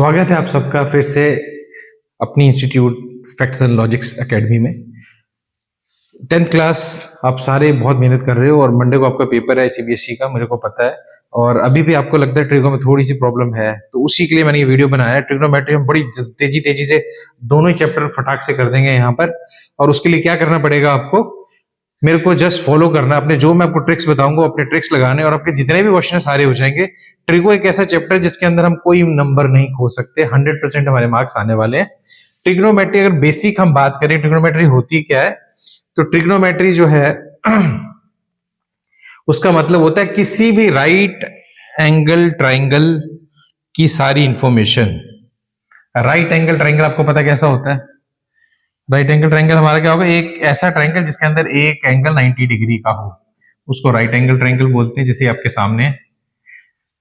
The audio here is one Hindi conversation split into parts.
स्वागत है आप सबका फिर से अपनी institute facts and logics academy में। 10th क्लास आप सारे बहुत मेहनत कर रहे हो और मंडे को आपका पेपर है सीबीएसई का, मेरे को पता है। और अभी भी आपको लगता है ट्रिगो में थोड़ी सी प्रॉब्लम है, तो उसी के लिए मैंने ये वीडियो बनाया है। ट्रिग्नोमेट्री हम बड़ी तेजी से दोनों ही चैप्टर फटाक से कर देंगे यहाँ पर। और उसके लिए क्या करना पड़ेगा आपको, मेरे को जस्ट फॉलो करना, अपने जो मैं आपको ट्रिक्स बताऊंगा अपने ट्रिक्स लगाने और आपके जितने भी क्वेश्चन सारे हो जाएंगे। ट्रिगो एक ऐसा चैप्टर जिसके अंदर हम कोई नंबर नहीं खो सकते, 100% हमारे मार्क्स आने वाले हैं। ट्रिग्नोमेट्री अगर बेसिक हम बात करें, ट्रिग्नोमेट्री होती क्या है, तो ट्रिग्नोमेट्री जो है उसका मतलब होता है किसी भी राइट एंगल ट्राइंगल की सारी इंफॉर्मेशन। राइट एंगल ट्राइंगल आपको पता कैसा होता है? राइट एंगल ट्राइंगल हमारा क्या होगा, एक ऐसा ट्राइंगल जिसके अंदर एक एंगल 90 डिग्री का हो, उसको राइट एंगल ट्राइंगल बोलते हैं। जैसे आपके सामने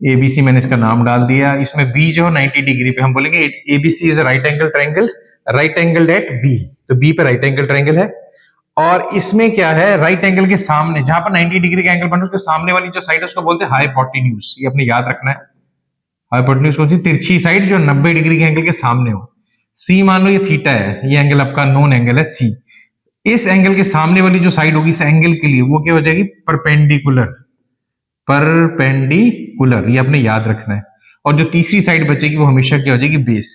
एबीसी मैंने इसका नाम डाल दिया, इसमें बी जो 90 डिग्री पे हम बोलेंगे ABC is a right angle triangle, right angle at B, तो बी पे राइट एंगल ट्राइंगल है। और इसमें क्या है, राइट एंगल के सामने जहां पर 90 डिग्री का एंगल बना उसके सामने वाली जो साइड है उसको बोलते हैं हाइपोटेन्यूज। ये अपने याद रखना है। हाइपोटेन्यूज कौन सी? तिरछी साइड जो 90 डिग्री के एंगल के सामने हो। सी मान लो ये थीटा है, ये एंगल आपका नोन एंगल है सी। इस एंगल के सामने वाली जो साइड होगी इस एंगल के लिए वो क्या हो जाएगी? परपेंडिकुलर। परपेंडिकुलर, ये आपने याद रखना है। और जो तीसरी साइड बचेगी वो हमेशा क्या हो जाएगी? बेस।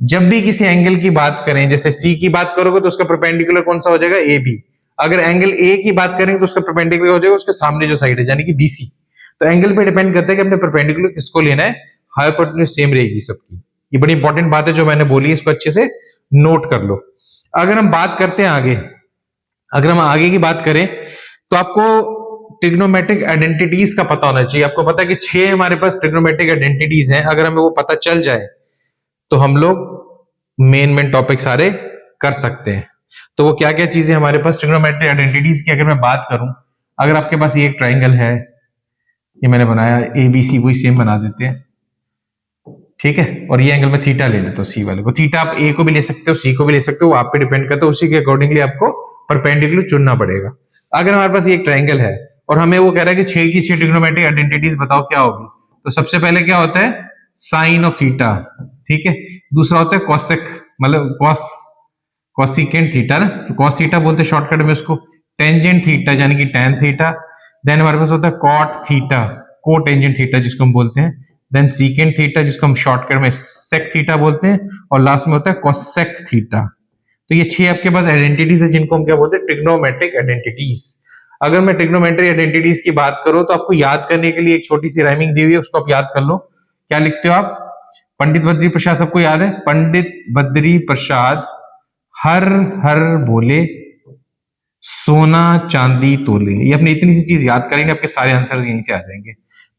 जब भी किसी एंगल की बात करें, जैसे सी की बात करोगे तो उसका परपेंडिकुलर कौन सा हो जाएगा? A B. अगर एंगल ए की बात करेंगे तो उसका परपेंडिकुलर हो जाएगा उसके सामने जो साइड है, यानी कि बीसी। तो एंगल पे डिपेंड करता है कि अपने परपेंडिकुलर किसको लेना है। हाइपोटेन्यूज सेम रहेगी सबकी। ये बड़ी इंपॉर्टेंट बात है जो मैंने बोली, इसको अच्छे से नोट कर लो। अगर हम बात करते हैं आगे, अगर हम आगे की बात करें तो आपको ट्रिग्नोमेट्रिक आइडेंटिटीज का पता होना चाहिए। आपको पता है कि 6 हमारे पास ट्रिग्नोमेट्रिक आइडेंटिटीज हैं। अगर हमें वो पता चल जाए तो हम लोग मेन टॉपिक सारे कर सकते हैं। तो वो क्या क्या चीजें हमारे पास ट्रिग्नोमेट्रिक आइडेंटिटीज की अगर मैं बात करूं, अगर आपके पास ये एक ट्राइंगल है, ये मैंने बनाया एबीसी, वही सेम बना देते हैं, ठीक है। और ये एंगल में थीटा ले लेते हो सी वाले को। थीटा आप ए को भी ले सकते हो, सी को भी ले सकते हो, वो आप पे डिपेंड करता है। उसी के अकॉर्डिंगली आपको परपेंडिकुलर चुनना पड़ेगा। अगर हमारे पास ये एक ट्राइंगल है और हमें वो कह रहा है कि 6 की 6 ट्रिग्नोमेट्रिक आइडेंटिटीज बताओ क्या होगी, तो सबसे पहले क्या होता है? साइन ऑफ थीटा, ठीक है। दूसरा होता है कॉसेक, मतलब कॉसिकेंट थीटा ना, तो कॉस थीटा बोलते हैं शॉर्टकट में उसको। टेंजेंट थीटा यानी कि टैन थीटा। देन हमारे पास होता है कॉट थीटा, को टेंजेंट थीटा जिसको हम बोलते हैं। देन सीकेंट थीटा जिसको हम शॉर्टकट में सेक थीटा बोलते हैं। और लास्ट में होता है कोसेक थीटा। तो ये 6 आपके पास आइडेंटिटीज है जिनको हम क्या बोलते हैं? Trigonometric identities. अगर मैं ट्रिग्नोमेट्रिक आइडेंटिटीज की बात करूं तो आपको याद करने के लिए एक छोटी सी राइमिंग दी हुई है, उसको आप याद कर लो। क्या लिखते हो आप? पंडित बद्री प्रसाद, सबको याद है? पंडित बद्री प्रसाद हर हर बोले सोना चांदी तोले। ये अपने इतनी सी चीज याद करेंगे, आपके सारे आंसर्स यहीं से आ जाएंगे।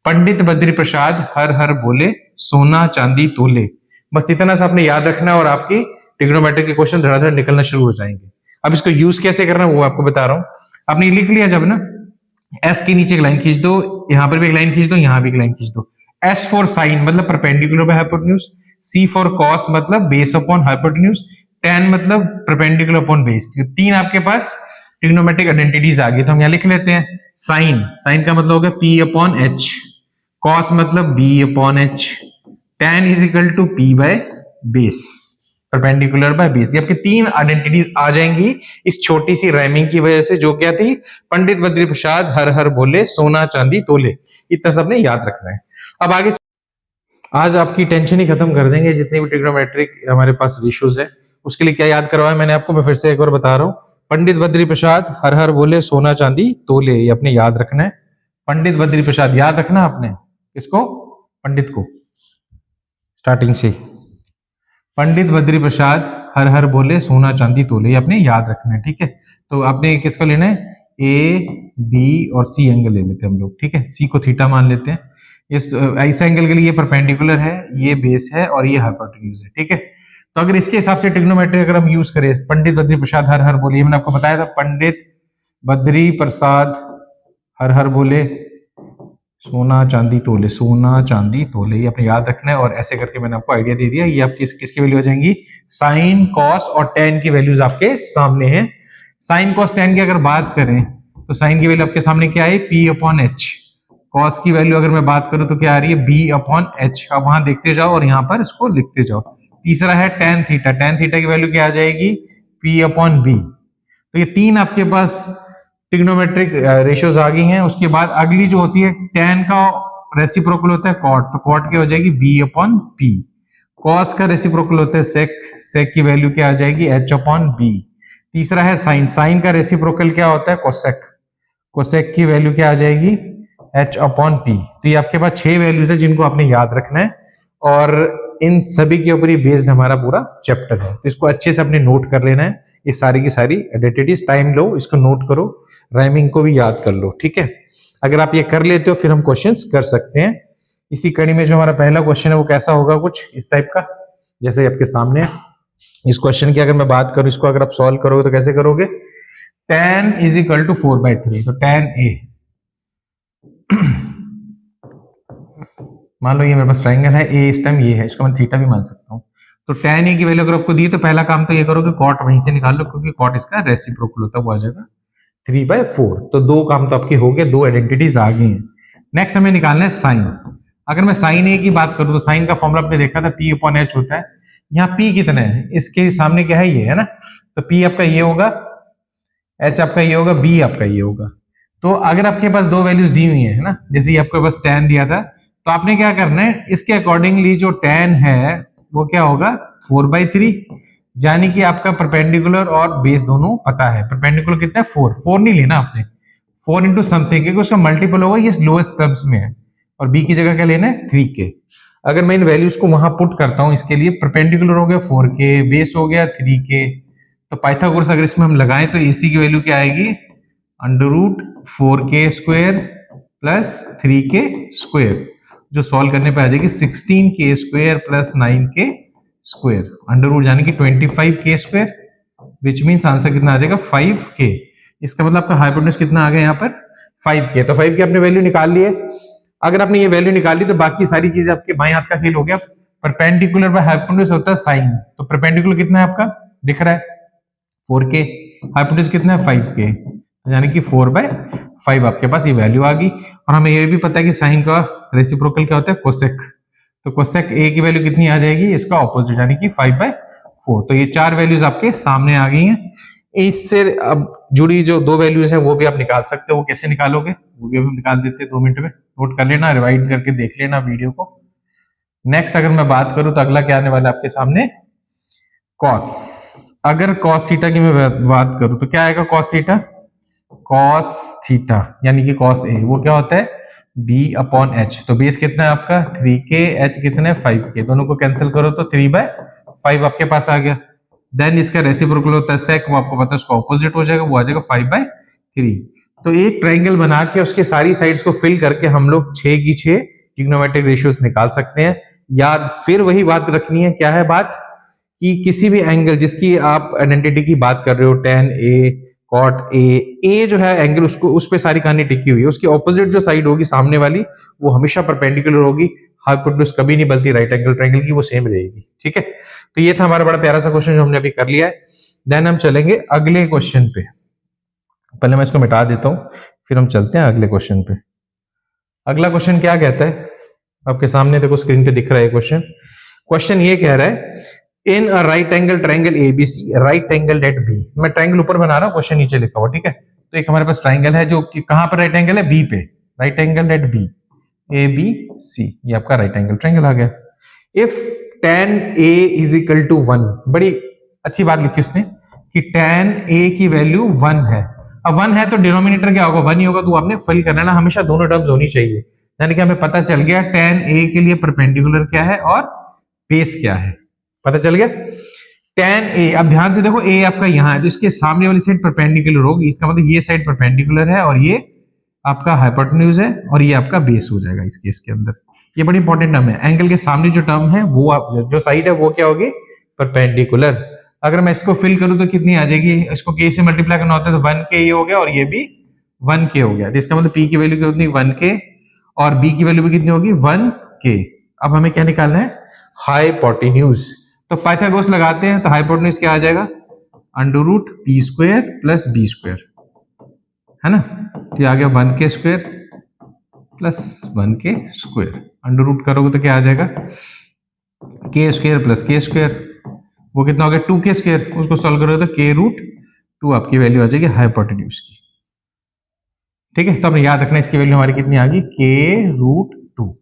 पंडित बद्री प्रसाद हर हर बोले सोना चांदी तोले। बस इतना सा आपने याद रखना है और आपकी ट्रिग्नोमेट्री के क्वेश्चन धड़ाधड़ निकलना शुरू हो जाएंगे। अब इसको यूज कैसे करना है वो आपको बता रहा हूं। आपने लिख लिया जब ना, एस के नीचे एक लाइन खींच दो, यहां पर भी एक लाइन खींच दो, यहां भी एक लाइन खींच दो। एस फॉर साइन मतलब perpendicular by hypotenuse, C for cos मतलब बेस अपॉन हाइपोटेन्यूज, टैन मतलब परपेंडिकुलर अपॉन बेस। 3 आपके पास ट्रिग्नोमेट्रिक आइडेंटिटीज आ गई, तो हम यहां लिख लेते हैं। साइन, साइन का मतलब होगा पी अपॉन एच, कॉस मतलब B upon H, tan is equal to P by base, perpendicular by base. ये आपके 3 आइडेंटिटीज आ जाएंगी इस छोटी सी राइमिंग की वजह से, जो क्या थी? पंडित बद्री प्रसाद हर हर बोले सोना चांदी तोले। इतना सब ने याद रखना है। अब आगे आज आपकी टेंशन ही खत्म कर देंगे जितनी भी ट्रिग्नोमेट्रिक हमारे पास रेशियोज है। उसके लिए क्या याद करवाया मैंने आपको, मैं फिर से एक बार बता रहा हूं। पंडित बद्री प्रसाद हर हर बोले सोना चांदी तोले, ये अपने याद रखना है। पंडित बद्री प्रसाद याद रखना आपने, किसको? पंडित को, स्टार्टिंग से। पंडित बद्री प्रसाद हर हर बोले सोना चांदी तोले, ये आपने याद रखना है, ठीक है। तो आपने किसको लेना है? ए बी और सी एंगल ले लेते हैं हम लोग, ठीक है। सी को थीटा मान लेते हैं। इस ऐसा एंगल के लिए ये परपेंडिकुलर है, ये बेस है और ये हाइपोटेन्यूज है, ठीक है। तो अगर इसके हिसाब से ट्रिग्नोमेट्री अगर हम यूज करें, पंडित बद्री प्रसाद हर हर बोले, ये मैंने आपको बताया था, पंडित बद्री प्रसाद हर हर बोले सोना चांदी तोले, सोना चांदी तोले, ये अपने याद रखना है। और ऐसे करके मैंने आपको आइडिया दे दिया। ये आपकी किसकी वैल्यू हो जाएंगी? साइन, कॉस और टैन की वैल्यूज आपके सामने हैं। साइन, कॉस, टैन की अगर बात करें तो साइन की वैल्यू आपके सामने क्या है? P upon H. कॉस की वैल्यू अगर मैं बात करूं तो क्या आ रही है, बी अपॉन एच। अब वहां देखते जाओ और यहां पर इसको लिखते जाओ। तीसरा है टेन थीटा, टेन थीटा की वैल्यू क्या आ जाएगी, पी अपॉन बी। तो ये तीन आपके पास ट्रिग्नोमेट्रिक रेशियोज आ गई हैं। उसके बाद अगली जो होती है, टेन का रेसिप्रोकल होता है कॉट, तो कॉट क्या हो जाएगी, बी अपॉन पी। कॉस का रेसिप्रोकल होता है सेक, सेक की वैल्यू क्या आ जाएगी, एच अपॉन बी। तीसरा है साइन, साइन का रेसिप्रोकल क्या होता है, कोसेक, कोसेक की वैल्यू क्या आ जाएगी, एच अपॉन पी। तो ये आपके पास 6 वैल्यूज है जिनको आपने याद रखना है, और इन सभी के ऊपर ही बेस्ड हमारा पूरा चैप्टर है। तो इसको अच्छे से अपने नोट कर लेना है, ये सारी की सारी आइडेंटिटीज। टाइम लो, इसको नोट करो, राइमिंग को भी याद कर लो, ठीक है। अगर आप ये कर लेते हो फिर हम क्वेश्चंस कर सकते हैं। इसी कड़ी में जो हमारा पहला क्वेश्चन है वो कैसा होगा, कुछ इस टाइप का, जैसे आपके सामने है। इस क्वेश्चन की अगर मैं बात करूं, इसको अगर आप सॉल्व करोगे तो कैसे करोगे, tan इज इक्वल टू 4/3, तो tan a, मान लो ये मेरे पास ट्राइंगल है, ए इस टाइम ये है, इसको मैं थीटा भी मान सकता हूँ। तो tan a की वैल्यू अगर आपको दी तो पहला काम तो ये करोगे कॉट वहीं से निकाल लो, क्योंकि कॉट इसका रेसिप्रोकल होता है, वो आ जाएगा 3/4। तो दो काम तो आपके हो गए, दो आइडेंटिटीज आ गई हैं। नेक्स्ट हमें निकालना है साइन। अगर मैं साइन ए की बात करूं तो साइन का फॉर्मूला आपने देखा था, पी अपॉन एच होता है। यहाँ पी कितना है, इसके सामने क्या है, ये है ना, तो पी आपका ये होगा, एच आपका ये होगा, बी आपका ये होगा। तो अगर आपके पास दो वैल्यूज दी हुई है ना, जैसे आपके पास tan दिया था, तो आपने क्या करना है, इसके अकॉर्डिंगली जो tan है वो क्या होगा, 4/3, यानी कि आपका परपेंडिकुलर और बेस दोनों पता है। परपेंडिकुलर कितना है, 4, 4 नहीं लेना आपने, 4 इंटू समथिंग, क्योंकि उसका मल्टीपल होगा, ये लोएस्ट टर्म्स में है, और बी की जगह क्या लेना है, 3k। अगर मैं इन वैल्यूज को वहां पुट करता हूं, इसके लिए परपेंडिकुलर हो गया 4k, बेस हो गया 3k, तो पाइथागोरस अगर इसमें हम लगाएं तो AC की वैल्यू क्या आएगी, √4k² प्लस 3k², जो सॉल्व करने पे आ जाएगी 16k² प्लस 9k², अंडर यानी कि 25k², विच मीन्स आंसर कितना आ जाएगा, 5k। इसका मतलब आपका हाइपोटेन्यूज कितना आ गया यहाँ पर, 5k। तो 5k आपने वैल्यू निकाल ली है। अगर आपने ये वैल्यू निकाल ली तो बाकी सारी चीजें आपके बाएं हाथ का खेल हो गया। परपेंडिकुलर बाय हाइपोटेन्यूज होता है साइन, तो परपेंडिकुलर कितना है आपका, दिख रहा है 4k, हाइपोटेन्यूज कितना है 5k, यानी कि 4/5 आपके पास ये वैल्यू आ गई। और हमें ये भी पता है कि साइन का रेसिप्रोकल क्या होता है, कोसेक, तो कोसेक a की वैल्यू कितनी आ जाएगी, इसका ऑपोजिट, यानी कि 5/4। तो ये चार वैल्यूज आपके सामने आ गई हैं। इससे अब जुड़ी जो दो वैल्यूज है वो भी आप निकाल सकते हो। वो कैसे निकालोगे, वो भी हम निकाल देते हैं 2 मिनट में, नोट कर लेना, रिवाइड करके देख लेना वीडियो को। नेक्स्ट अगर मैं बात करूं तो अगला क्या आने वाला है आपके सामने, कॉस। अगर कॉस थीटा की मैं बात करूं तो क्या आएगा, कॉस थीटा, कॉस थीटा यानी कि कॉस ए, वो क्या होता है, b अपॉन एच। तो बेस कितना है आपका 3k, h कितना है 5k, दोनों को कैंसिल करो तो 3/5 आपके पास आ गया। देन इसका रेसिप्रोकल होता है सेक, वो आपको पता है उसका ऑपोजिट हो जाएगा, वो आ जाएगा 5/3। तो एक ट्राइंगल बना के उसके सारी साइड्स को फिल करके हम लोग 6 की 6 ट्रिग्नोमेट्रिक रेशियोज निकाल सकते हैं। या फिर वही बात रखनी है, क्या है बात, कि किसी भी एंगल जिसकी आप आइडेंटिटी की बात कर रहे हो, tan a, cot a जो है एंगल, उसको उस पे सारी कहानी टिकी हुई है। उसकी ऑपोजिट जो साइड होगी सामने वाली, वो हमेशा परपेंडिकुलर होगी, हाइपोटेन्यूज कभी नहीं बदलती, राइट एंगल ट्रायंगल की वो सेम रहेगी, ठीक है। तो ये था हमारा बड़ा प्यारा सा क्वेश्चन जो हमने अभी कर लिया है। देन हम चलेंगे अगले क्वेश्चन पे। पहले मैं इसको मिटा देता हूं, फिर हम चलते हैं अगले क्वेश्चन पे। अगला क्वेश्चन क्या कहता है, आपके सामने देखो स्क्रीन पे दिख रहा है क्वेश्चन। क्वेश्चन ये कह रहा है, in a right angle triangle ABC, right angle at B. मैं ट्राइंगल ऊपर बना रहा हूं, क्वेश्चन नीचे लिखा हुआ, ठीक है। तो एक हमारे पास ट्राइंगल है जो कि कहां पर राइट एंगल है, बी पे, right angle at B, A B C, ये आपका राइट एंगल ट्राइंगल आ गया। If tan a is equal to 1, बड़ी अच्छी बात लिखी उसने कि tan a की वैल्यू 1 है। अब 1 है तो डिनोमिनेटर क्या होगा, 1 ही होगा, तो आपने फिल करना है ना, हमेशा दोनों टर्म्स होनी चाहिए। यानी कि हमें पता चल गया tan a के लिए परपेंडिकुलर क्या है और बेस क्या है, पता चल गया। tan a, अब ध्यान से देखो, a आपका यहां है तो इसके सामने वाली साइड परपेंडिकुलर होगी, इसका मतलब ये साइड परपेंडिकुलर है और ये आपका हाइपोटेन्यूज है और ये आपका बेस हो जाएगा इस केस के अंदर। ये बड़ी इंपॉर्टेंट टर्म है, एंगल के सामने जो टर्म है वो जो साइड है वो क्या होगी, परपेंडिकुलर। अगर मैं इसको फिल करूं तो कितनी आ जाएगी, इसको k से मल्टीप्लाई करना होता है तो 1k ये हो गया और ये भी 1k हो गया। तो इसका मतलब p की वैल्यू कितनी, 1k, और b की वैल्यू भी कितनी होगी, 1k। अब हमें क्या निकालना है, हाइपोटेन्यूज। तो पाइथागोरस लगाते हैं तो हाइपोटेन्यूज क्या आ जाएगा, √p² प्लस b², है ना। तो आ गया 1k² प्लस 1 के स्क्वायर, अंडर रूट करोगे तो क्या आ जाएगा, के स्क्वायर प्लस के स्क्वायर, वो कितना हो गया 2 के स्क्वायर, उसको सॉल्व करोगे तो के रूट 2 आपकी वैल्यू आ जाएगी हाइपोटेन्यूज की। ठीक है, तो आपने याद रखना इसकी वैल्यू हमारी कितनी आ गई, के रूट 2।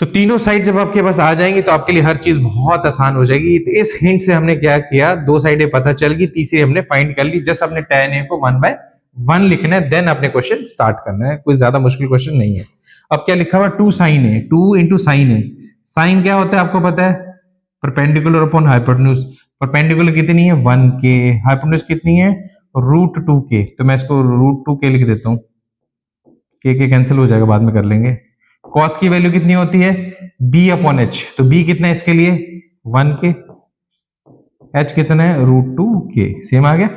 तो तीनों साइड जब आपके पास आ जाएंगी तो आपके लिए हर चीज बहुत आसान हो जाएगी। तो इस हिंट से हमने क्या किया, दो साइडें पता चल गई, तीसरी हमने फाइंड कर ली। जस्ट अपने tan a को 1/1 लिखना है, देन अपने क्वेश्चन स्टार्ट करना है, कोई ज्यादा मुश्किल क्वेश्चन नहीं है। अब क्या लिखा हुआ 2 sin a, 2 into sine A. Sine क्या होता है आपको पता है, परपेंडिकुलर अपॉन हाइपोटेन्यूज। परपेंडिकुलर कितनी है 1k, हाइपोटेन्यूज कितनी है रूट 2k, तो मैं इसको रूट 2k लिख देता हूं, के कैंसिल हो जाएगा, बाद में कर लेंगे। कॉस की वैल्यू कितनी होती है b अपॉन एच, तो b कितना है इसके लिए 1k, h कितना है रूट 2k, सेम आ गया।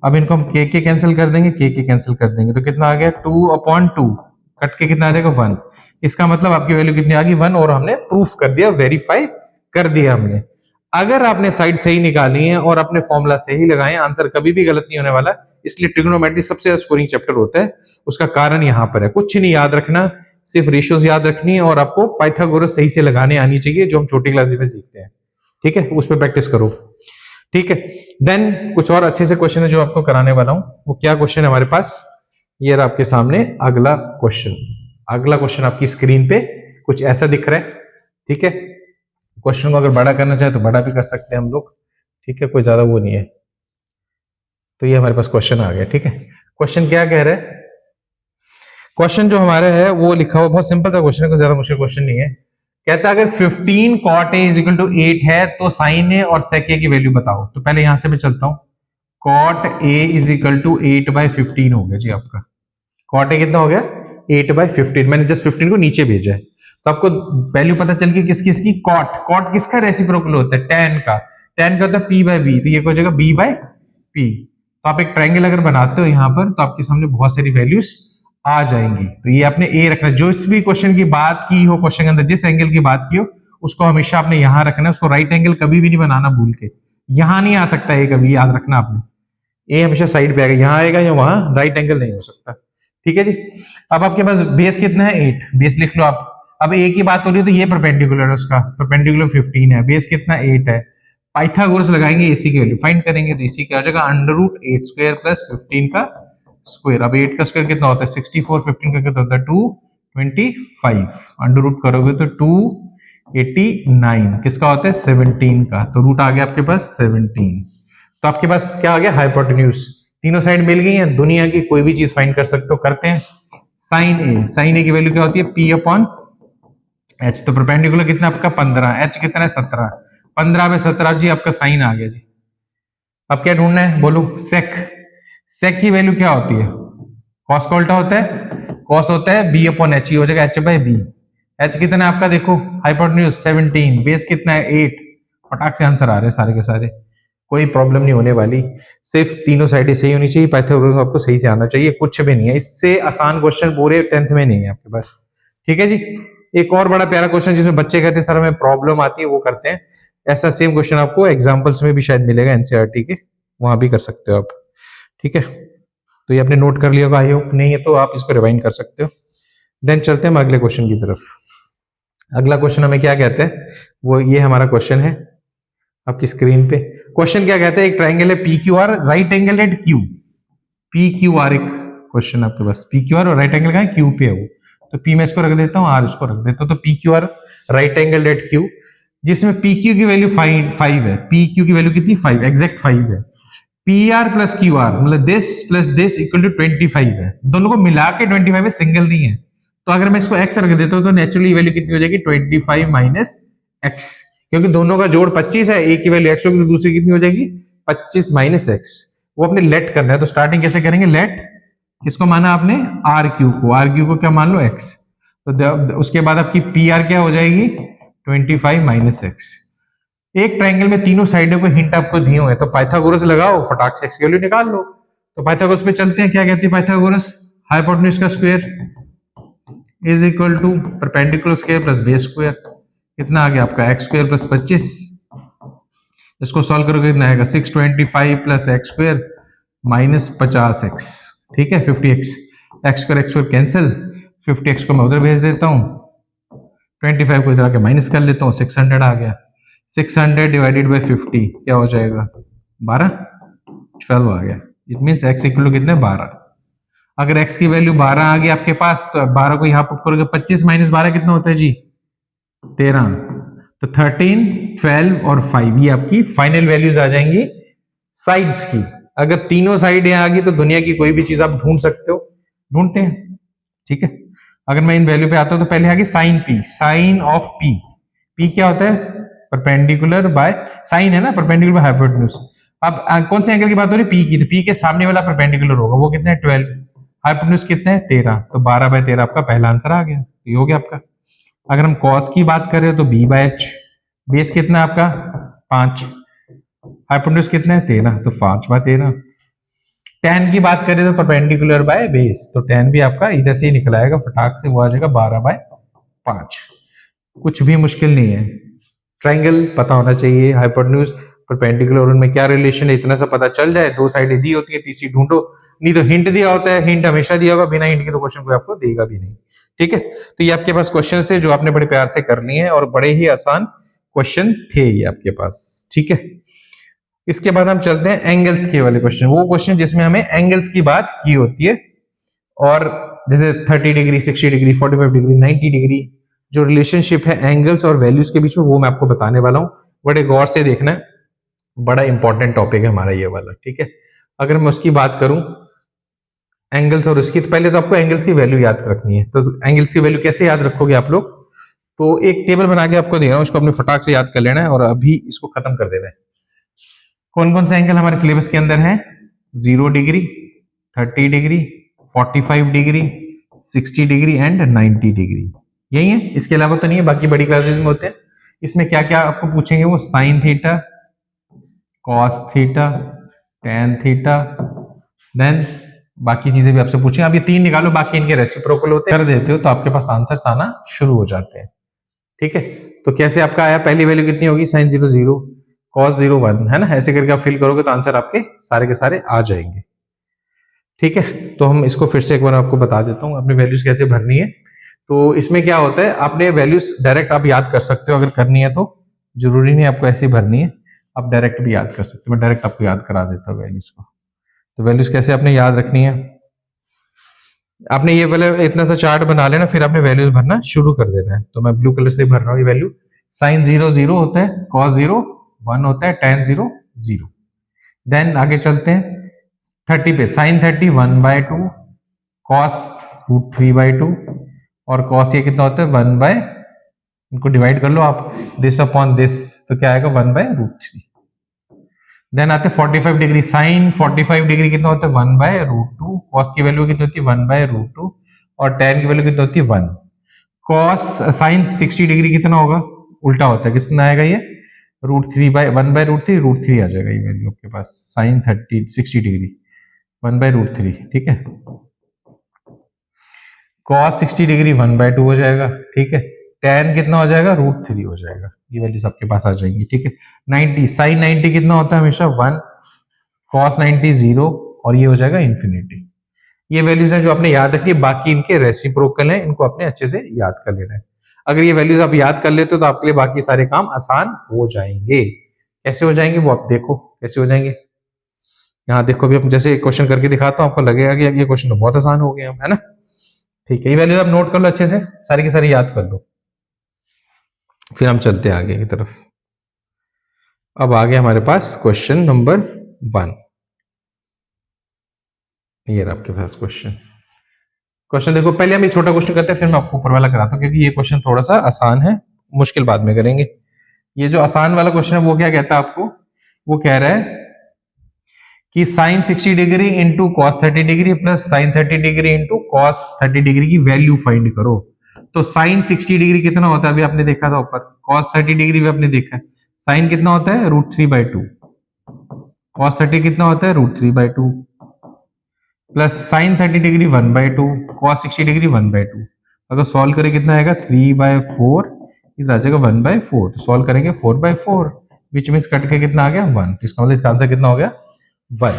अब इनको हम के कैंसिल कर देंगे, के कैंसिल कर देंगे, तो कितना आ गया 2/2, कट के कितना आ जाएगा 1। इसका मतलब आपकी वैल्यू कितनी आ गई 1, और हमने प्रूफ कर दिया, वेरीफाई कर दिया हमने। अगर आपने साइड सही निकाली है और अपने फॉर्मूला सही लगाए, आंसर कभी भी गलत नहीं होने वाला। इसलिए ट्रिग्नोमेट्री सबसे स्कोरिंग चैप्टर होता है, उसका कारण यहां पर है। कुछ नहीं याद रखना, सिर्फ रेशियोज याद रखनी है, और आपको पाइथागोरस सही से लगाने आनी चाहिए, जो हम छोटी क्लास में सीखते हैं। ठीक है, उस पर प्रैक्टिस करो। ठीक है, देन कुछ और अच्छे से क्वेश्चन है जो आपको कराने वाला हूं। वो क्या क्वेश्चन है हमारे पास, ये रहा आपके सामने अगला क्वेश्चन। अगला क्वेश्चन आपकी स्क्रीन पे कुछ ऐसा दिख रहा है। ठीक है, क्वेश्चन को अगर बड़ा करना चाहे तो बड़ा भी कर सकते हैं हम लोग। ठीक है, कोई ज्यादा वो नहीं है। तो ये हमारे पास क्वेश्चन आ गया। ठीक है, क्वेश्चन क्या कह रहा है, क्वेश्चन जो हमारा है वो लिखा हुआ बहुत सिंपल सा क्वेश्चन है, कोई ज्यादा मुश्किल क्वेश्चन नहीं है। कहता है अगर 15 cot a is equal to 8 है तो sin a और sec a की वैल्यू बताओ। तो पहले यहां से मैं चलता हूं, cot a is equal to 8/15 हो गया जी आपका। cot a कितना हो गया 8/15, मैंने जस्ट 15 को नीचे भेजा है, तो आपको वैल्यू पता चल गई किस किस की, cot किसका रेसिप्रोकल होता है, tan का होता है p/b, तो ये हो जाएगा b/p। तो आप एक ट्रायंगल अगर बनाते हो यहां पर, तो आपके सामने बहुत सारी वैल्यूज आ जाएंगी। तो ये आपने ए रखना है, जो इस भी क्वेश्चन की बात की हो, क्वेश्चन के अंदर जिस एंगल की बात की हो उसको हमेशा आपने यहां रखना है, उसको राइट एंगल कभी भी नहीं बनाना भूल के, यहां नहीं आ सकता है कभी, याद रखना आपने। ए हमेशा साइड पे आएगा, यहां आएगा या वहां, राइट एंगल नहीं हो सकता। ठीक है जी, अब आपके पास बेस कितना है 8, बेस लिख लो आप। अब ए की बात हो रही है तो ये परपेंडिकुलर है, उसका परपेंडिकुलर 15 है, बेस कितना 8 है। पाइथागोरस लगाएंगे, एसी की वैल्यू फाइंड करेंगे, तो एसी क्या हो जाएगा √8² प्लस 15 का स्क्वायर। अब 8 का स्क्वायर कितना होता है 64, 15 का कितना होता है 225, अंडर रूट करोगे तो 289, किसका होता है 17 का, तो रूट आ गया आपके पास 17। तो आपके पास क्या आ गया हाइपोटेन्यूज, तीनों साइड मिल गई है, दुनिया की कोई भी चीज फाइंड कर सकते हो, करते हैं। साइन ए की वैल्यू क्या होती है p/h, तो परपेंडिकुलर कितना आपका 15, h कितना है 17, 15/17 जी आपका साइन आ गया जी। अब क्या ढूंढना है बोलो, सेक की वैल्यू क्या होती है, कॉस का उल्टा होता है, कॉस होता है b/h, हो जाएगा h/b। h कितना है आपका देखो हाइपोटेन्यूज 17, बेस कितना है 8, फटाक से आंसर आ रहे हैं सारे के सारे, कोई प्रॉब्लम नहीं होने वाली, सिर्फ तीनों साइडें सही होनी चाहिए, पाइथागोरस आपको सही से आना चाहिए, कुछ भी नहीं है, इससे आसान क्वेश्चन पूरे 10th में नहीं है आपके पास। ठीक है जी, एक और बड़ा प्यारा क्वेश्चन जिसमें बच्चे कहते हैं सर हमें प्रॉब्लम आती है, वो करते हैं। ऐसा सेम क्वेश्चन आपको एग्जाम्पल्स में भी शायद मिलेगा एनसीईआरटी के, वहां भी कर सकते हो आप। ठीक है, तो ये आपने नोट कर लिया होगा, आई होप, नहीं है तो आप इसको रिवाइंड कर सकते हो। देन चलते हैं हम अगले क्वेश्चन की तरफ। अगला क्वेश्चन हमें क्या कहते हैं, वो ये हमारा क्वेश्चन है आपकी स्क्रीन पे। क्वेश्चन क्या कहते हैं, एक ट्राइंगल है P Q R, right angle at Q, P Q R एक क्वेश्चन आपके पास, पी क्यू आर और राइट एंगल का है क्यू पे है वो, तो पी में इसको रख देता हूँ, आर इसको रख देता हूँ, तो P Q R right angle at Q, जिसमें पी क्यू की वैल्यू 5 है, पी क्यू की वैल्यू कितनी 5, एग्जैक्ट 5 है। P R plus Q R मतलब this plus this equal to 25 है, दोनों को मिला के 25 है, सिंगल नहीं है। तो अगर मैं इसको x रख देता हूं तो नेचुरली वैल्यू कितनी हो जाएगी 25 माइनस x, क्योंकि दोनों का जोड़ 25 है, एक की वैल्यू x होगी तो दूसरी कितनी हो जाएगी 25 माइनस x। वो अपने लेट करना है, तो स्टार्टिंग कैसे करेंगे, लेट किसको माना आपने आर क्यू को क्या मान लो x, तो उसके बाद आपकी पी आर क्या हो जाएगी 25 माइनस x। एक ट्रायंगल में तीनों साइडों को हिंट आपको दिए हुए हैं, तो पाइथागोरस लगाओ, फटाक से x की वैल्यू निकाल लो। तो पाइथागोरस पे चलते हैं, क्या कहती है पाइथागोरस, हाइपोटेन्यूज का square is equal to perpendicular square plus base square, कितना आ गया आपका x स्क्वायर प्लस 25, इसको सॉल्व करोगे कितना आएगा 625 plus x square minus 50x, ठीक है 50x, x square cancel, 50x को मैं उधर भेज देता हूँ, 25 को इधर आके माइनस कर लेता हूँ, 600 आ गया। 600 डिवाइडेड बाई 50 क्या हो जाएगा, 12 12 आ गया। इट मीन्स x इक्वल कितने 12। अगर x की वैल्यू 12 आ गई आपके पास तो 12 को यहाँ पुट करोगे, 25 माइनस 12 कितना होता है जी 13। तो 13, 12 और 5 ये आपकी फाइनल वैल्यूज आ जाएंगी साइड्स की। अगर तीनों साइड यहाँ आ गई तो दुनिया की कोई भी चीज आप ढूंढ सकते हो, ढूंढते हैं, ठीक है। अगर मैं इन वैल्यू पे आता हूं तो पहले आगे sine P, sine of P, P क्या होता है परपेंडिकुलर बाय, साइन है ना परपेंडिकुलर बाय हाइपोटेन्यूज। अब कौन से एंगल की बात हो रही है, पी की, तो पी के सामने वाला परपेंडिकुलर होगा, वो कितने 12, हाइपोटेन्यूज कितने 13, तो 12/13 आपका पहला आंसर आ गया, ये हो गया आपका। अगर हम कॉस की बात करें तो बी बाय एच, बेस कितना है आपका 5, हाइपोटेन्यूज कितने हैं 13, तो 5/13। tan की बात करें तो परपेंडिकुलर बाय बेस, तो tan भी आपका इधर से ही निकल आएगा फटाक से, वो आ जाएगा 12/5। कुछ भी मुश्किल नहीं है, ट्राइंगल पता होना चाहिए, हाइपोटेन्यूज परपेंडिकुलर, उनमें क्या रिलेशन है इतना सा पता चल जाए, दो साइडें दी होती है, तीसरी ढूंढो, नहीं तो हिंट दिया होता है, हिंट हमेशा दिया होगा, बिना हिंट के तो क्वेश्चन कोई आपको देगा भी नहीं, ठीक है। तो ये आपके पास क्वेश्चन थे जो आपने बड़े प्यार से कर लिए हैं, और बड़े ही आसान क्वेश्चन थे ये आपके पास, ठीक है। इसके बाद हम चलते हैं एंगल्स के वाले क्वेश्चन, वो क्वेश्चन जिसमें हमें एंगल्स की बात की होती है, और जैसे 30 डिग्री, 60 डिग्री, 45 डिग्री, 90 डिग्री, जो रिलेशनशिप है एंगल्स और वैल्यूज के बीच में, वो मैं आपको बताने वाला हूं, बड़े गौर से देखना है, बड़ा इंपॉर्टेंट टॉपिक है हमारा ये वाला, ठीक है। अगर मैं उसकी बात करूं एंगल्स और उसकी, तो पहले तो आपको एंगल्स की वैल्यू याद रखनी है। तो एंगल्स की वैल्यू कैसे याद रखोगे आप लोग, तो एक टेबल बना के आपको दे रहा हूं, उसको अपने फटाक से याद कर लेना है और अभी इसको खत्म कर देना है। कौन कौन से एंगल हमारे सिलेबस के अंदर है, 0 degree, 30 degree, 45 degree, 60 degree and 90 degree, यही है, इसके अलावा तो नहीं है, बाकी बड़ी क्लासेस में होते हैं। इसमें क्या क्या आपको पूछेंगे, वो sine theta, cos theta, tan theta, then बाकी चीजें भी आपसे पूछेंगे। आप ये 3 निकालो, बाकी इनके रेसिप्रोकल होते हैं, कर देते हो तो आपके पास आंसर्स आना शुरू हो जाते हैं, ठीक है। तो कैसे आपका आया, पहली वैल्यू कितनी होगी साइन 0 0, कॉस 0 1, है ना, ऐसे करके आप फिल करोगे तो आंसर आपके सारे के सारे आ जाएंगे, ठीक है। तो हम इसको फिर से एक बार आपको बता देता हूँ अपनी वैल्यूज कैसे भरनी है। तो इसमें क्या होता है, आपने वैल्यूज डायरेक्ट आप याद कर सकते हो, अगर करनी है तो जरूरी नहीं आपको ऐसे भरनी है, आप डायरेक्ट भी याद कर सकते हो, मैं डायरेक्ट आपको याद करा देता हूँ वैल्यूज को। तो वैल्यूज कैसे आपने याद रखनी है, आपने ये पहले इतना सा चार्ट बना लेना, फिर आपने वैल्यूज भरना शुरू कर देना है। तो मैं ब्लू कलर से भर रहा हूँ ये वैल्यू, साइन 0 0 होता है, कॉस 0 1 होता है, टेन 0 0। देन आगे चलते हैं 30 पे, साइन 30 1/2, कॉस √3/2, और कॉस ये कितना होता है 1/, इनको डिवाइड कर लो आप, दिस अपॉन दिस, तो क्या आएगा 1/√3। देन आते 45 डिग्री, साइन 45 डिग्री कितना होता है 1/√2, कॉस की वैल्यू कितनी होती है 1/√2, और टेन की वैल्यू कितनी होती है 1। कॉस साइन 60 डिग्री कितना होगा, उल्टा होता है, कितना आएगा ये √3/1/√3, √3 आ जाएगा ये वैल्यू आपके पास, साइन 60 डिग्री 1/√3, ठीक है। कॉस 60 डिग्री 1/2 हो जाएगा, ठीक है। टेन कितना हो जाएगा √3 हो जाएगा, ये वैल्यूज आपके पास आ जाएंगी, ठीक है। 90, साइन 90 कितना होता है हमेशा 1, कॉस 90 0, और ये हो जाएगा इन्फिनिटी। ये वैल्यूज हैं जो आपने याद रखनी है, बाकी इनके रेसिप्रोकल हैं, इनको आपने अच्छे से याद कर लेना है। अगर ये वैल्यूज आप याद कर लेते हो तो आपके लिए बाकी सारे काम आसान हो जाएंगे। कैसे हो जाएंगे वो आप देखो कैसे हो जाएंगे, यहाँ देखो अभी हम जैसे क्वेश्चन करके दिखाता हूँ, आपको लगेगा कि ये क्वेश्चन तो बहुत आसान हो गया, है ना, ठीक है। ये वैल्यूज आप नोट कर लो अच्छे से, सारी की सारी याद कर लो, फिर हम चलते हैं आगे की तरफ। अब आगे हमारे पास क्वेश्चन नंबर 1, ये रहा आपके पास क्वेश्चन देखो, पहले हम ये छोटा क्वेश्चन करते हैं, फिर मैं आपको ऊपर वाला कराता हूँ, क्योंकि ये क्वेश्चन थोड़ा सा आसान है, मुश्किल बाद में करेंगे। ये जो आसान वाला क्वेश्चन है वो क्या कहता है आपको, वो कह रहा है कि sine 60 degree into cos 30 degree plus sine 30 degree into cos 30 degree की वैल्यू फाइंड करो। तो साइन 60 डिग्री कितना होता है, अभी आपने देखा था ऊपर, कॉस 30 डिग्री भी आपने देखा है, साइन कितना होता है √3/2, कॉस 30 कितना होता है √3/2, plus sine 30 degree 1/2, cos 60 degree 1/2। अगर सॉल्व करें कितना आएगा 3/4, इधर आ जाएगा 1/4, तो सॉल्व करेंगे 4/4, विच मीन्स कट के कितना आ गया 1, इसका मतलब इसका आंसर कितना हो गया 1।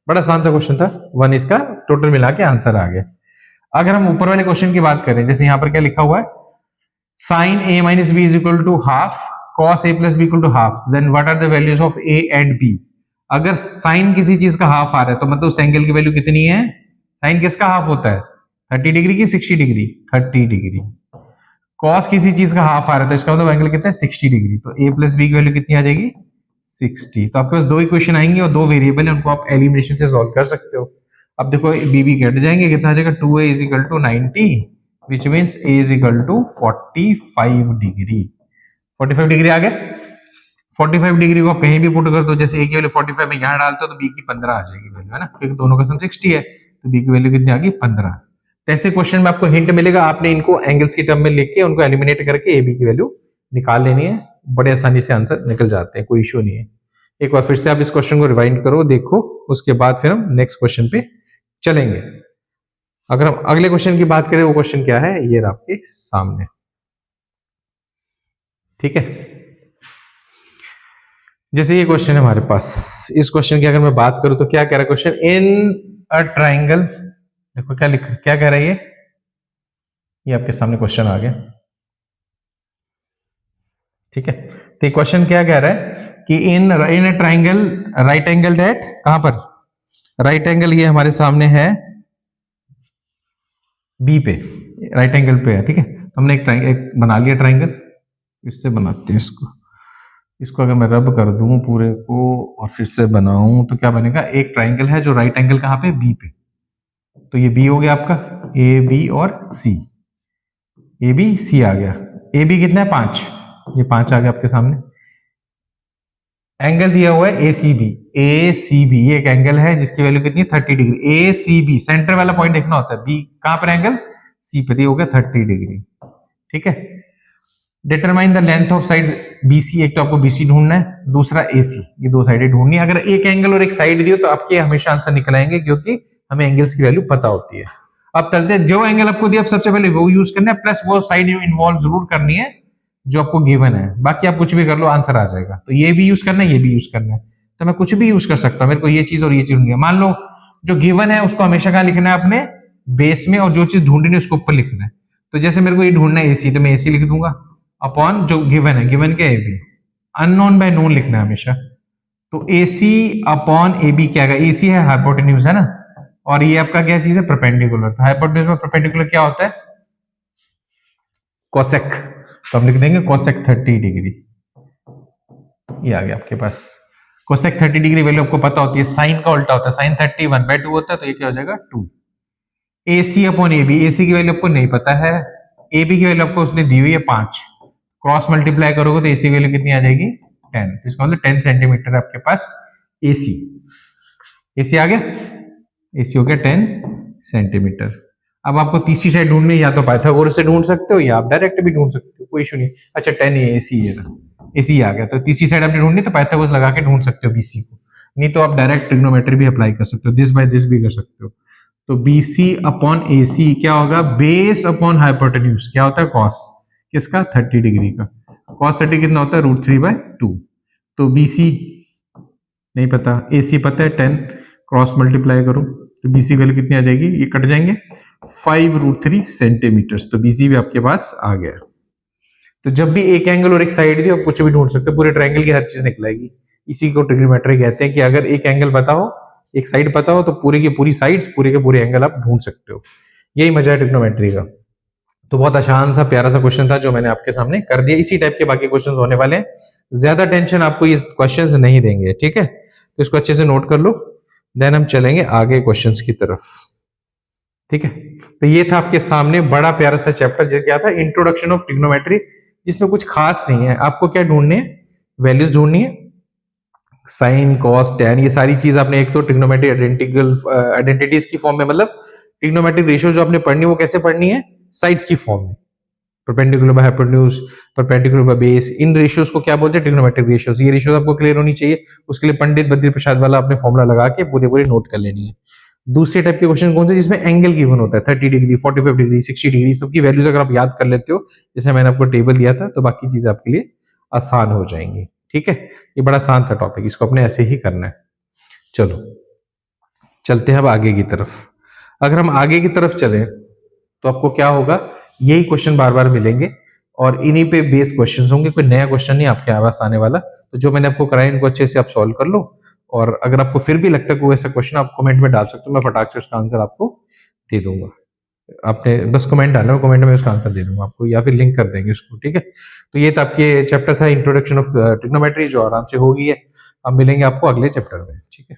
बड़ा आसान सा क्वेश्चन था, 1 इसका टोटल मिला के आंसर आ गया। अगर हम ऊपर वाले क्वेश्चन की बात करें, जैसे यहाँ पर क्या लिखा हुआ है, sine a minus B is equal to half cos a plus B equal to half, then what are the values of a and b। अगर साइन किसी चीज का हाफ आ रहा है तो मतलब उस एंगल की वैल्यू कितनी है? साइन किसका हाफ होता है? 30 डिग्री की 60 डिग्री? 30 डिग्री। कॉस किसी चीज का हाफ आ रहा है तो इसका मतलब एंगल कितना है? 60 डिग्री। तो a प्लस बी की वैल्यू कितनी आ जाएगी? 60। तो आपके पास दो इक्वेशन आएंगे और दो वेरिएबल है, उनको आप एलिमिनेशन से सॉल्व कर सकते हो। अब देखो बी बी कट जाएंगे, कितना आ जाएगा? 2a is equal to 90 which means a is equal to 45 degree. 45 degree आ गया। 45 डिग्री को आप कहीं भी पुट कर दो, जैसे a की वैल्यू 45 में यहाँ डालते हो तो b की 15 आ जाएगी वैल्यू, है ना, क्योंकि दोनों का सम 60 है तो b की वैल्यू कितनी आ गई? 15। तो ऐसे क्वेश्चन में आपको हिंट मिलेगा, आपने इनको एंगल्स की टर्म में लिख के उनको एलिमिनेट करके a b की वैल्यू निकाल लेनी है, बड़े आसानी से आंसर निकल जाते हैं, कोई इश्यू नहीं है। एक बार फिर से आप इस क्वेश्चन को रिवाइंड करो, देखो, उसके बाद फिर हम नेक्स्ट क्वेश्चन पे चलेंगे। अगर हम अगले क्वेश्चन की बात करें, वो क्वेश्चन क्या है, ये रहा आपके सामने, ठीक है। जैसे ये क्वेश्चन है हमारे पास, इस क्वेश्चन की अगर मैं बात करूं तो क्या कह रहा है क्वेश्चन, इन अ ट्राइंगल, देखो क्या लिख, क्या कह रहा है ये आपके सामने क्वेश्चन आ गया, ठीक है। तो क्वेश्चन क्या कह रहा है कि in a triangle right angle at, कहां पर राइट एंगल, ये हमारे सामने है बी पे, राइट एंगल पे है, ठीक है। हमने एक बना लिया ट्राइंगल, फिर से बनाते हैं इसको अगर मैं रब कर दूं पूरे को और फिर से बनाऊं तो क्या बनेगा, एक ट्राइंगल है जो राइट एंगल कहां पे? बी पे। तो ये बी हो गया आपका, ए बी और सी, ए बी सी आ गया। ए बी कितना है? 5, ये 5 आ गया आपके सामने। एंगल दिया हुआ है ए सी बी, ए सी बी ये एक एंगल है जिसकी वैल्यू कितनी है? 30 डिग्री। ए सी बी सेंटर वाला पॉइंट देखना होता है, बी कहां पर एंगल? सी पे, हो गया 30 डिग्री, ठीक है। Determine the length of sides BC, एक तो आपको बीसी ढूंढना है, दूसरा एसी, ये दो साइडें ढूंढनी है। अगर एक एंगल और एक साइड दियो तो आपके हमेशा आंसर निकल आएंगे, क्योंकि हमें एंगल्स की वैल्यू पता होती है। अब चलते हैं, जो एंगल आपको दिया सबसे पहले वो यूज करना है, प्लस वो साइड इन्वॉल्व जरूर करनी है जो आपको गिवन है, बाकी आप कुछ भी कर लो आंसर आ जाएगा। तो ये भी यूज करना है, ये भी यूज करना है, तो मैं कुछ भी यूज कर सकता हूं, मेरे को ये चीज और ये चीज ढूंढनी है। मान लो जो गिवन है उसको हमेशा कहां लिखना है? अपने बेस में, और जो चीज ढूंढनी है उसको ऊपर लिखना है। तो जैसे मेरे को ये ढूंढना है एसी, तो मैं एसी लिख दूंगा अपॉन जो गिवन है, गिवन क्या है? A B, unknown by known लिखना है हमेशा। तो AC अपॉन ए बी क्या है? AC है हाइपोटेन्यूज, है ना, और ये आपका क्या चीज है? परपेंडिकुलर। तो हाइपोटेन्यूज में परपेंडिकुलर क्या होता है? कोसेक। तो हम लिख देंगे कोसेक 30 डिग्री, ये आ गया आपके पास। कोसेक 30 डिग्री वैल्यू आपको पता होती है, साइन का उल्टा होता है, साइन 31/2 होता है, तो ये क्या हो जाएगा? 2। AC upon A B, AC की वैल्यू आपको नहीं पता है, ए बी की वैल्यू आपको उसने दी हुई है 5, क्रॉस मल्टीप्लाई करोगे तो AC की वैल्यू कितनी आ जाएगी? 10। तो इसका मतलब 10 सेंटीमीटर आपके पास AC। AC आ गया, AC हो गया 10 सेंटीमीटर। अब आपको तीसरी साइड ढूंढनी है, या तो पाइथागोरस से ढूंढ सकते हो या आप डायरेक्ट भी ढूंढ सकते हो, कोई इशू नहीं। अच्छा 10 ये AC है ना, AC आ गया, तो तीसरी साइड आपने ढूंढनी तो पाइथागोरस लगा के ढूंढ सकते हो BC को, नहीं तो आप डायरेक्ट ट्रिग्नोमेट्री भी अप्लाई कर सकते हो, दिस बाय दिस भी कर सकते हो। तो BC अपॉन AC क्या होगा? बेस अपॉन हाइपोटेन्यूज, क्या होता है? कॉस किसका? 30 डिग्री का। कॉस 30 कितना होता है? √3/2। तो BC नहीं पता, AC पता है 10, क्रॉस मल्टीप्लाई करो तो BC वैल्यू कितनी आ जाएगी? ये कट जाएंगे 5√3 सेंटीमीटर, तो BC भी आपके पास आ गया। तो जब भी एक एंगल और एक साइड दी, आप कुछ भी ढूंढ सकते हो, पूरे ट्रायंगल की हर चीज निकलेगी। इसी को ट्रिग्नोमेट्री कहते हैं कि अगर एक एंगल पता हो, एक साइड पता हो, तो पूरी की पूरी साइड्स, पूरे के पूरे एंगल आप ढूंढ सकते हो। यही मजा है ट्रिग्नोमेट्री का। तो बहुत आसान सा प्यारा सा क्वेश्चन था जो मैंने आपके सामने कर दिया। इसी टाइप के बाकी क्वेश्चंस होने वाले हैं, ज्यादा टेंशन आपको ये क्वेश्चंस नहीं देंगे, ठीक है। तो इसको अच्छे से नोट कर लो, देन हम चलेंगे आगे क्वेश्चंस की तरफ, ठीक है। तो ये था आपके सामने बड़ा प्यारा सा चैप्टर, जो क्या था? इंट्रोडक्शन ऑफ ट्रिग्नोमेट्री, जिसमें कुछ खास नहीं है। आपको क्या ढूंढनी है? वैल्यूज ढूंढनी है, साइन कॉस टैन, ये सारी चीज आपने एक तो ट्रिग्नोमेट्री आइडेंटिटीज की फॉर्म में, मतलब ट्रिग्नोमेट्रिक रेशियो जो आपने पढ़नी है वो कैसे पढ़नी है? साइड्स की फॉर्म में, perpendicular by hypotenuse, perpendicular by base. In ratios को क्या बोलते हैं? Trigonometric ratios. ये रेशियोज आपको क्लियर होनी चाहिए, उसके लिए पंडित बद्री प्रसाद वाला आपने फॉर्मूला लगा के पूरे पूरे नोट कर लेनी है। दूसरे टाइप के क्वेश्चन कौन से? जिसमें एंगल गिवन होता है, 30 डिग्री, 45 डिग्री, 60 डिग्री, सबकी वैल्यूज अगर आप याद कर लेते हो, जैसे मैंने आपको टेबल दिया था, तो बाकी चीजें आपके लिए आसान हो जाएंगी, ठीक है। ये बड़ा आसान था टॉपिक, इसको अपने ऐसे ही करना है। चलो चलते हैं अब आगे की तरफ। अगर हम आगे की तरफ चले तो आपको क्या होगा, यही क्वेश्चन बार बार मिलेंगे और इन्हीं पे बेस्ड क्वेश्चंस होंगे, कोई नया क्वेश्चन नहीं आपके पास आने वाला। तो जो मैंने आपको कराया इनको अच्छे से आप सॉल्व कर लो, और अगर आपको फिर भी लगता है कोई ऐसा क्वेश्चन आप कमेंट में डाल सकते हो, मैं फटाक से उसका आंसर आपको दे दूंगा। आपने बस कमेंट डालना, कमेंट में उसका आंसर दे दूंगा आपको, या फिर लिंक कर देंगे उसको, ठीक है। तो ये तो आपके चैप्टर था इंट्रोडक्शन ऑफ ट्रिग्नोमेट्री, जो आराम से हो गई है। अब मिलेंगे आपको अगले चैप्टर में, ठीक है।